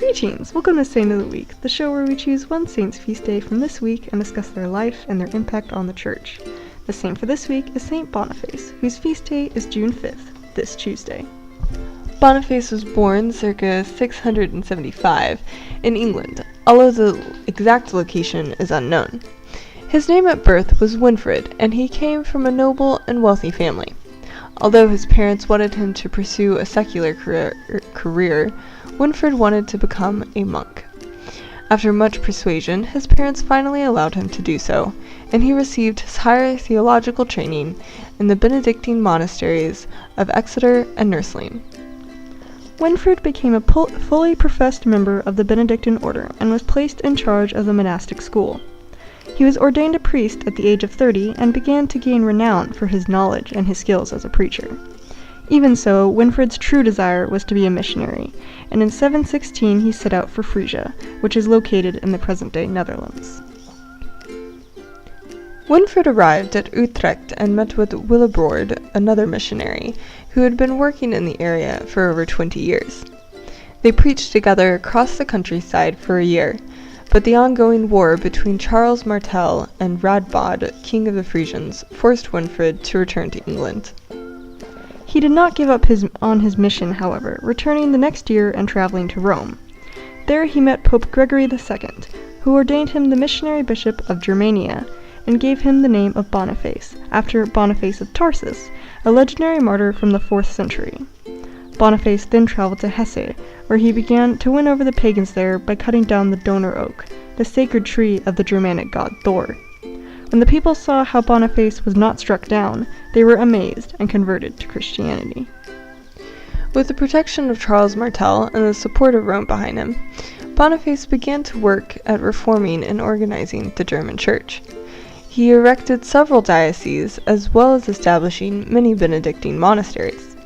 Greetings! Welcome to Saint of the Week, the show where we choose one saint's feast day from this week and discuss their life and their impact on the church. The saint for this week is Saint Boniface, whose feast day is June 5th, this Tuesday. Boniface was born circa 675 in England, although the exact location is unknown. His name at birth was Winfrid, and he came from a noble and wealthy family. Although his parents wanted him to pursue a secular career, Winfrid wanted to become a monk. After much persuasion, his parents finally allowed him to do so, and he received his higher theological training in the Benedictine monasteries of Exeter and Nursling. Winfrid became a fully professed member of the Benedictine order and was placed in charge of the monastic school. He was ordained a priest at the age of 30 and began to gain renown for his knowledge and his skills as a preacher. Even so, Winfrid's true desire was to be a missionary, and in 716 he set out for Frisia, which is located in the present-day Netherlands. Winfrid arrived at Utrecht and met with Willibrord, another missionary, who had been working in the area for over 20 years. They preached together across the countryside for a year, but the ongoing war between Charles Martel and Radbod, king of the Frisians, forced Winfrid to return to England. He did not give up on his mission, however, returning the next year and traveling to Rome. There he met Pope Gregory II, who ordained him the missionary bishop of Germania, and gave him the name of Boniface, after Boniface of Tarsus, a legendary martyr from the 4th century. Boniface then traveled to Hesse, where he began to win over the pagans there by cutting down the donor oak, the sacred tree of the Germanic god Thor. When the people saw how Boniface was not struck down, they were amazed and converted to Christianity. With the protection of Charles Martel and the support of Rome behind him, Boniface began to work at reforming and organizing the German church. He erected several dioceses as well as establishing many Benedictine monasteries.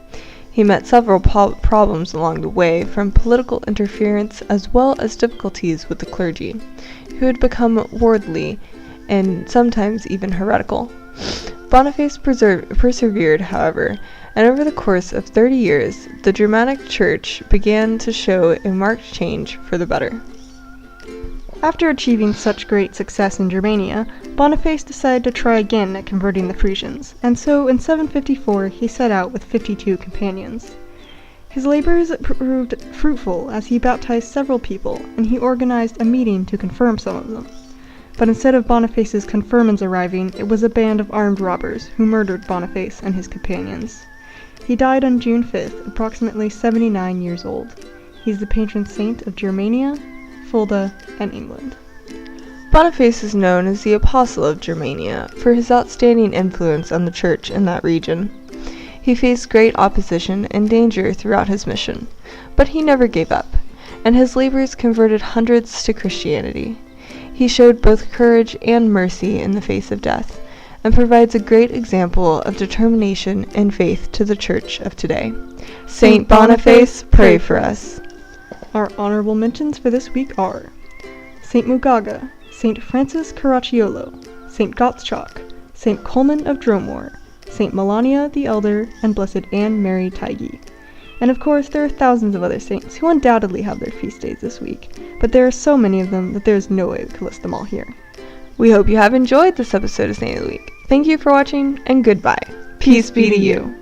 He met several problems along the way, from political interference as well as difficulties with the clergy, who had become worldly and sometimes even heretical. Boniface persevered, however, and over the course of 30 years, the Germanic Church began to show a marked change for the better. After achieving such great success in Germania, Boniface decided to try again at converting the Frisians, and so in 754 he set out with 52 companions. His labors proved fruitful as he baptized several people, and he organized a meeting to confirm some of them. But instead of Boniface's confirmants arriving, it was a band of armed robbers who murdered Boniface and his companions. He died on June 5th, approximately 79 years old. He's the patron saint of Germania, Fulda, and England. Boniface is known as the Apostle of Germania for his outstanding influence on the church in that region. He faced great opposition and danger throughout his mission, but he never gave up, and his labors converted hundreds to Christianity. He showed both courage and mercy in the face of death, and provides a great example of determination and faith to the church of today. Saint Boniface, pray for us. Our honorable mentions for this week are Saint Mugaga, Saint Francis Caracciolo, Saint Gottschalk, Saint Coleman of Dromore, Saint Melania the Elder, and Blessed Anne Mary Taigi. And of course, there are thousands of other saints who undoubtedly have their feast days this week, but there are so many of them that there is no way we could list them all here. We hope you have enjoyed this episode of Saint of the Week. Thank you for watching, and goodbye. Peace be to you.